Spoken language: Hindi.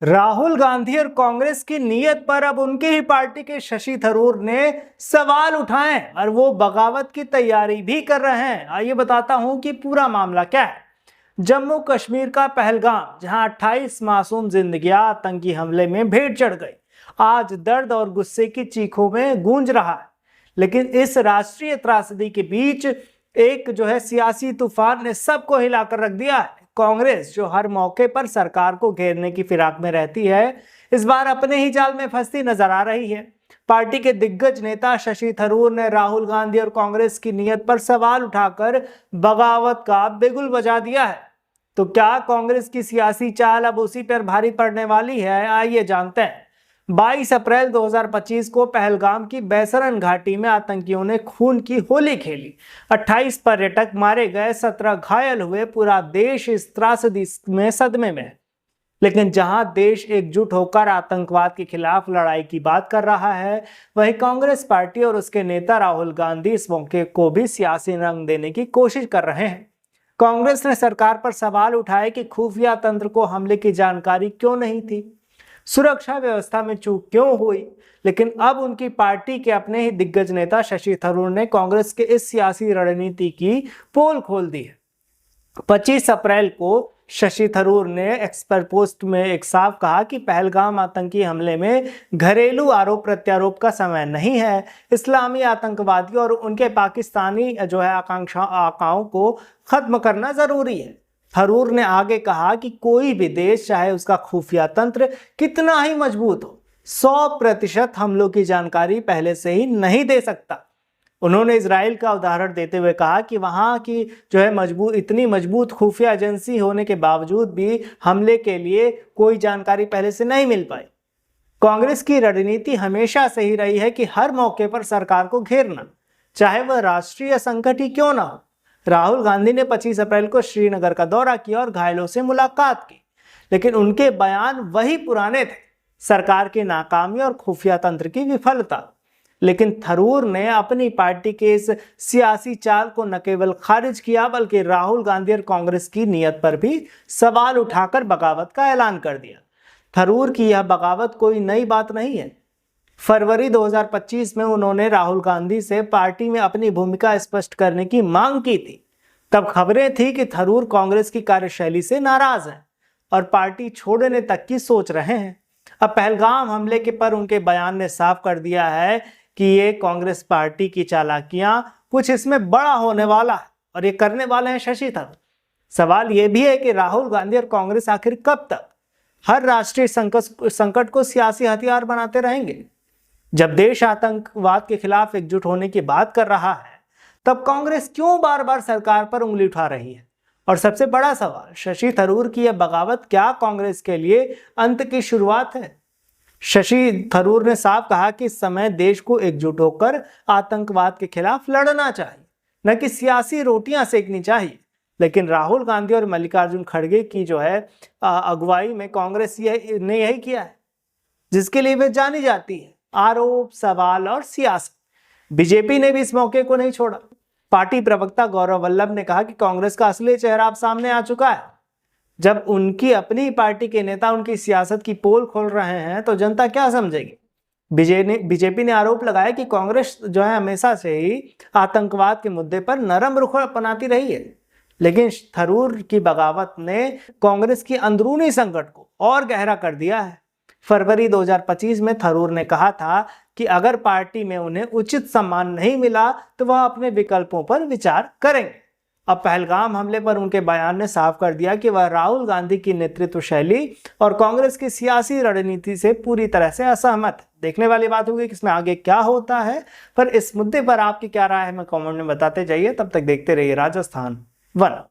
राहुल गांधी और कांग्रेस की नीयत पर अब उनकी ही पार्टी के शशि थरूर ने सवाल उठाए और वो बगावत की तैयारी भी कर रहे हैं। आइए बताता हूं कि पूरा मामला क्या है। जम्मू कश्मीर का पहलगाम, जहां 28 मासूम जिंदगियां आतंकी हमले में भेंट चढ़ गई, आज दर्द और गुस्से की चीखों में गूंज रहा है। लेकिन इस राष्ट्रीय त्रासदी के बीच एक सियासी तूफान ने सबको हिलाकर रख दिया है। कांग्रेस, जो हर मौके पर सरकार को घेरने की फिराक में रहती है, इस बार अपने ही जाल में फंसती नजर आ रही है। पार्टी के दिग्गज नेता शशि थरूर ने राहुल गांधी और कांग्रेस की नीयत पर सवाल उठाकर बगावत का बिगुल बजा दिया है। तो क्या कांग्रेस की सियासी चाल अब उसी पर भारी पड़ने वाली है? आइए जानते हैं। 22 अप्रैल 2025 को पहलगाम की बैसरन घाटी में आतंकियों ने खून की होली खेली। 28 पर्यटक मारे गए, 17 घायल हुए। पूरा देश इस त्रासदी में सदमे में है। लेकिन जहां देश एकजुट होकर आतंकवाद के खिलाफ लड़ाई की बात कर रहा है, वहीं कांग्रेस पार्टी और उसके नेता राहुल गांधी इस मौके को भी सियासी रंग देने की कोशिश कर रहे हैं। कांग्रेस ने सरकार पर सवाल उठाए कि खुफिया तंत्र को हमले की जानकारी क्यों नहीं थी, सुरक्षा व्यवस्था में चूक क्यों हुई। लेकिन अब उनकी पार्टी के अपने ही दिग्गज नेता शशि थरूर ने कांग्रेस के इस सियासी रणनीति की पोल खोल दी है। 25 अप्रैल को शशि थरूर ने एक्सपर पोस्ट में एक साफ कहा कि पहलगाम आतंकी हमले में घरेलू आरोप प्रत्यारोप का समय नहीं है। इस्लामी आतंकवादियों और उनके पाकिस्तानी आकांक्षाओं को खत्म करना जरूरी है। थरूर ने आगे कहा कि कोई भी देश, चाहे उसका खुफिया तंत्र कितना ही मजबूत हो, 100% हमलों की जानकारी पहले से ही नहीं दे सकता। उन्होंने इजराइल का उदाहरण देते हुए कहा कि वहां की इतनी मजबूत खुफिया एजेंसी होने के बावजूद भी हमले के लिए कोई जानकारी पहले से नहीं मिल पाई। कांग्रेस की रणनीति हमेशा से ही रही है कि हर मौके पर सरकार को घेरना, चाहे वह राष्ट्रीय संकट ही क्यों ना हो। राहुल गांधी ने 25 अप्रैल को श्रीनगर का दौरा किया और घायलों से मुलाकात की, लेकिन उनके बयान वही पुराने थे, सरकार की नाकामी और खुफिया तंत्र की विफलता। लेकिन थरूर ने अपनी पार्टी के इस सियासी चाल को न केवल खारिज किया, बल्कि राहुल गांधी और कांग्रेस की नीयत पर भी सवाल उठाकर बगावत का ऐलान कर दिया। थरूर की यह बगावत कोई नई बात नहीं है। फरवरी 2025 में उन्होंने राहुल गांधी से पार्टी में अपनी भूमिका स्पष्ट करने की मांग की थी। तब खबरें थी कि थरूर कांग्रेस की कार्यशैली से नाराज हैं और पार्टी छोड़ने तक की सोच रहे हैं। अब पहलगाम हमले के पर उनके बयान ने साफ कर दिया है कि ये कांग्रेस पार्टी की चालाकियां, कुछ इसमें बड़ा होने वाला है और ये करने वाले हैं शशि थरूर। सवाल ये भी है कि राहुल गांधी और कांग्रेस आखिर कब तक हर राष्ट्रीय संकट को सियासी हथियार बनाते रहेंगे? जब देश आतंकवाद के खिलाफ एकजुट होने की बात कर रहा है, तब कांग्रेस क्यों बार बार सरकार पर उंगली उठा रही है? और सबसे बड़ा सवाल, शशि थरूर की यह बगावत क्या कांग्रेस के लिए अंत की शुरुआत है? शशि थरूर ने साफ कहा कि इस समय देश को एकजुट होकर आतंकवाद के खिलाफ लड़ना चाहिए, न कि सियासी रोटियां सेकनी चाहिए। लेकिन राहुल गांधी और मल्लिकार्जुन खड़गे की अगुवाई में कांग्रेस ने यही किया है, जिसके लिए वे जानी जाती है, आरोप, सवाल और सियासत। बीजेपी ने भी इस मौके को नहीं छोड़ा। पार्टी प्रवक्ता गौरव वल्लभ ने कहा कि कांग्रेस का असली चेहरा अब सामने आ चुका है। जब उनकी अपनी पार्टी के नेता उनकी सियासत की पोल खोल रहे हैं, तो जनता क्या समझेगी? बीजेपी ने आरोप लगाया कि कांग्रेस हमेशा से ही आतंकवाद के मुद्दे पर नरम रुख अपनाती रही है। लेकिन थरूर की बगावत ने कांग्रेस की अंदरूनी संकट को और गहरा कर दिया है। फरवरी 2025 में थरूर ने कहा था कि अगर पार्टी में उन्हें उचित सम्मान नहीं मिला तो वह अपने विकल्पों पर विचार करेंगे। अब पहलगाम हमले पर उनके बयान ने साफ कर दिया कि वह राहुल गांधी की नेतृत्व शैली और कांग्रेस की सियासी रणनीति से पूरी तरह से असहमत है। देखने वाली बात होगी कि इसमें आगे क्या होता है। पर इस मुद्दे पर आपकी क्या राय है, हमें कमेंट में बताते जाइए। तब तक देखते रहिए राजस्थान वन।